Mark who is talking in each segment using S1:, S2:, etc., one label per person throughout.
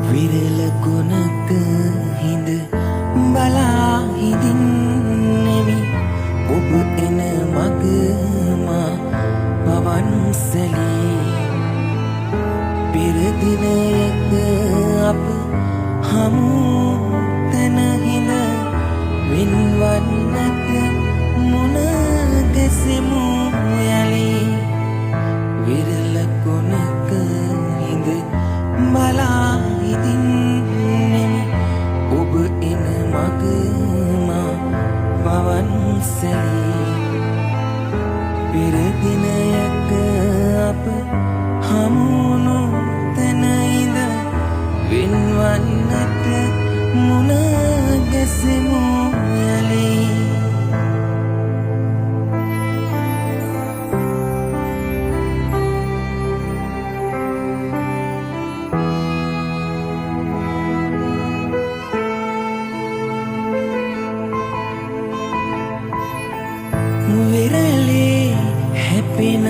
S1: විරල කොනක හිඳ බලා හිඳින්නෙමි ඔබ එන මග මා පවන්සලී පෙර දිනයක අප හමු තැන හිඳ වෙන්වන්නට මුණ ගැසෙමු යලී විරල කොනක හිඳ බලා හිඳින්නෙමි ඔබ එන මග මා පවන්සලී පෙර දිනයක අප හමුණු තැන ඉඳ වෙන්වන්නට මුණ ගැසෙමු යලී විරලේ හැපෙන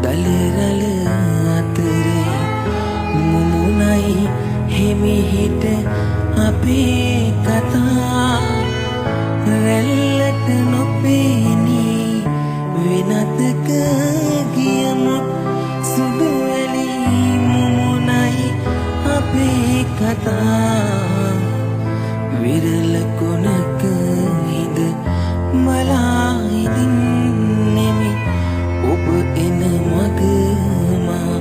S1: දලරල අතරේ මුමුණයි හිමිහිට අපේ කතා රැල්ලට නොපෙනී වෙනතක ගියමු සුදු වැලි මුමුණයි අපේ කතා විරල කොනක හිඳ බලා හිඳින්නෙමි ඔබ එන මග මා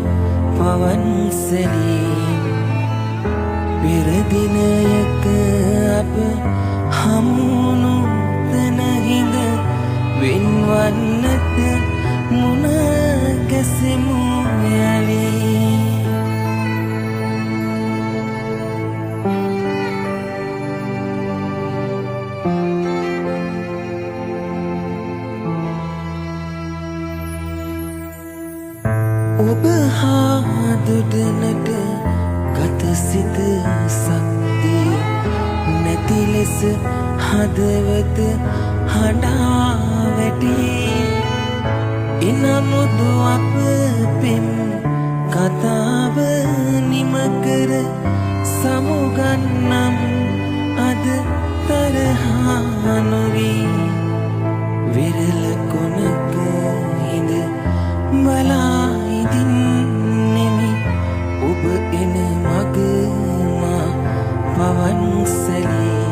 S1: පවන්සලී පෙර දිනයක අප හමුණු තැන හිඳ වෙන්වන්නට මුණ ගැසෙමු යලී ඔබ හා දුඩනට ගත සිත සක්තිය නැති ලෙස හදවත හඬා වැටේ එනමුදු අප පෙම් කතාව නිම කර සමුගන්නම් අද තරහා නොවී විරල කොනක හිඳ බලා හිඳින්නෙමි ඔබ එන මග මා පවන්සලී